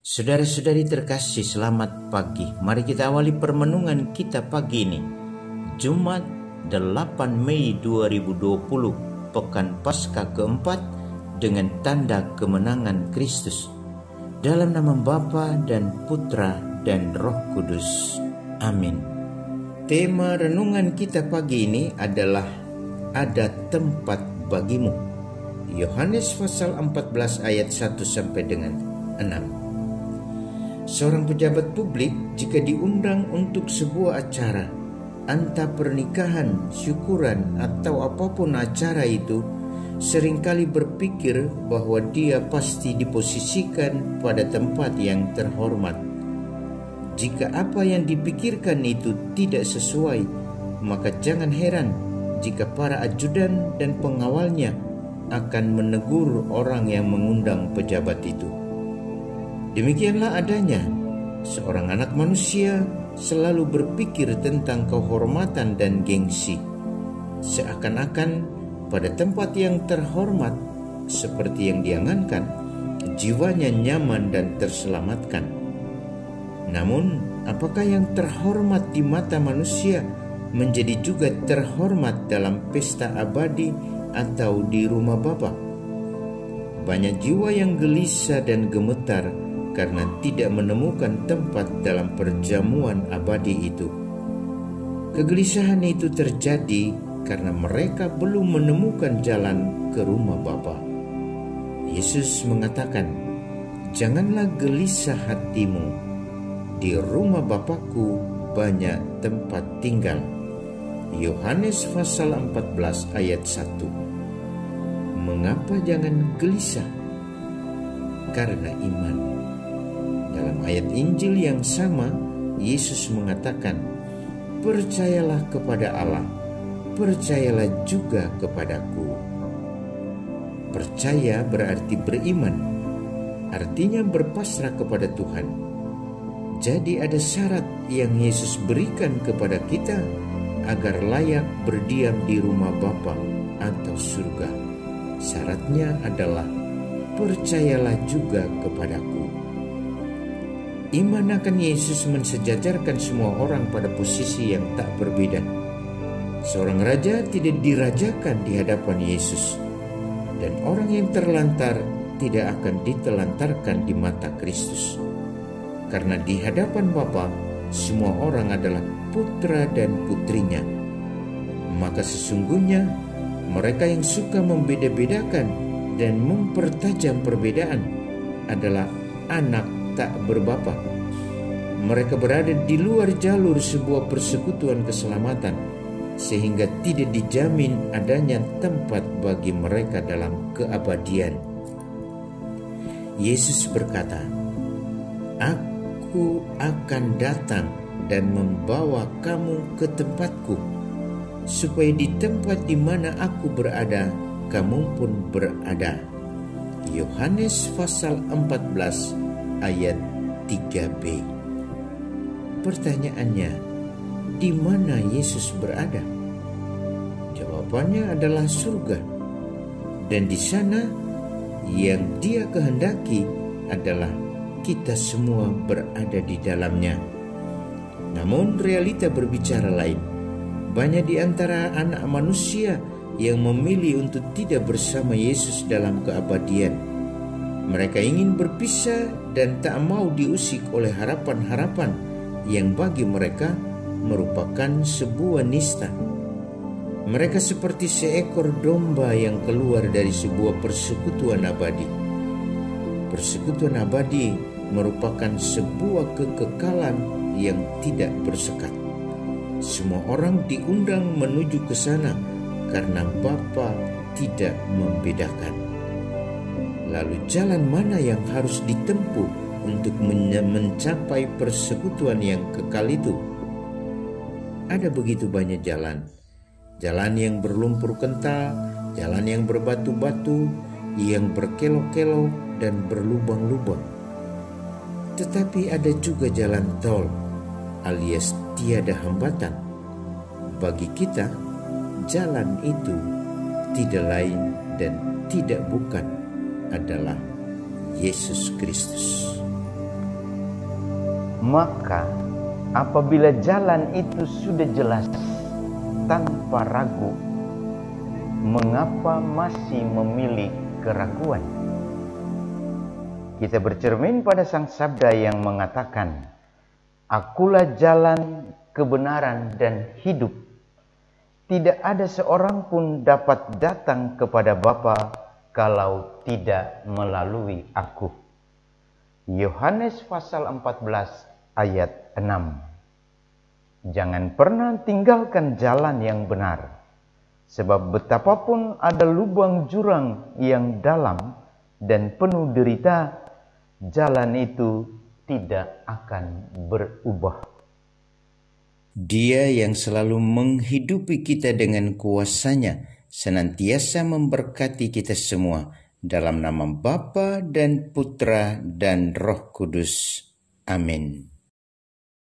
Saudara-saudari terkasih, selamat pagi. Mari kita awali permenungan kita pagi ini. Jumat 8 Mei 2020, Pekan Paskah keempat dengan tanda kemenangan Kristus. Dalam nama Bapa dan Putra dan Roh Kudus. Amin. Tema renungan kita pagi ini adalah ada tempat bagimu. Yohanes pasal 14 ayat 1 sampai dengan 6. Seorang pejabat publik jika diundang untuk sebuah acara, entah pernikahan, syukuran, atau apapun acara itu, seringkali berpikir bahwa dia pasti diposisikan pada tempat yang terhormat. Jika apa yang dipikirkan itu tidak sesuai, maka jangan heran jika para ajudan dan pengawalnya akan menegur orang yang mengundang pejabat itu. Demikianlah adanya, seorang anak manusia selalu berpikir tentang kehormatan dan gengsi. Seakan-akan pada tempat yang terhormat seperti yang diangankan, jiwanya nyaman dan terselamatkan. Namun, apakah yang terhormat di mata manusia menjadi juga terhormat dalam pesta abadi atau di rumah Bapa? Banyak jiwa yang gelisah dan gemetar karena tidak menemukan tempat dalam perjamuan abadi itu. Kegelisahan itu terjadi karena mereka belum menemukan jalan ke rumah Bapa. Yesus mengatakan, "Janganlah gelisah hatimu. Di rumah Bapakku banyak tempat tinggal." Yohanes pasal 14 ayat 1. Mengapa jangan gelisah? Karena iman. Dalam ayat Injil yang sama, Yesus mengatakan, "Percayalah kepada Allah, percayalah juga kepadaku." Percaya berarti beriman, artinya berpasrah kepada Tuhan. Jadi ada syarat yang Yesus berikan kepada kita agar layak berdiam di rumah Bapa atau surga. Syaratnya adalah percayalah juga kepadaku. Iman akan Yesus mensejajarkan semua orang pada posisi yang tak berbeda. Seorang raja tidak dirajakan di hadapan Yesus, dan orang yang terlantar tidak akan ditelantarkan di mata Kristus. Karena di hadapan Bapa, semua orang adalah putra dan putrinya. Maka sesungguhnya mereka yang suka membeda-bedakan dan mempertajam perbedaan adalah anak tak berbapa. Mereka berada di luar jalur sebuah persekutuan keselamatan, sehingga tidak dijamin adanya tempat bagi mereka dalam keabadian. Yesus berkata, "Aku akan datang dan membawa kamu ke tempatku, supaya di tempat di mana aku berada, kamu pun berada." Yohanes pasal 14 ayat 3b. Pertanyaannya, di mana Yesus berada? Jawabannya adalah surga. Dan di sana yang Dia kehendaki adalah kita semua berada di dalamnya. Namun realita berbicara lain. Banyak di antara anak manusia yang memilih untuk tidak bersama Yesus dalam keabadian. Mereka ingin berpisah dan tak mau diusik oleh harapan-harapan yang bagi mereka merupakan sebuah nista. Mereka seperti seekor domba yang keluar dari sebuah persekutuan abadi. Persekutuan abadi merupakan sebuah kekekalan yang tidak bersekat. Semua orang diundang menuju ke sana karena Bapa tidak membedakan. Lalu jalan mana yang harus ditempuh untuk mencapai persekutuan yang kekal itu? Ada begitu banyak jalan. Jalan yang berlumpur kental, jalan yang berbatu-batu, yang berkelok-kelok dan berlubang-lubang. Tetapi ada juga jalan tol, alias tiada hambatan. Bagi kita, jalan itu tidak lain dan tidak bukan adalah Yesus Kristus. Maka apabila jalan itu sudah jelas tanpa ragu, mengapa masih memilih keraguan? Kita bercermin pada Sang Sabda yang mengatakan, "Akulah jalan, kebenaran, dan hidup. Tidak ada seorang pun dapat datang kepada Bapa kalau tidak melalui Aku." Yohanes pasal 14 ayat 6. Jangan pernah tinggalkan jalan yang benar, sebab betapapun ada lubang jurang yang dalam dan penuh derita, jalan itu tidak akan berubah. Dia yang selalu menghidupi kita dengan kuasa-Nya, senantiasa memberkati kita semua, dalam nama Bapa dan Putra dan Roh Kudus. Amin.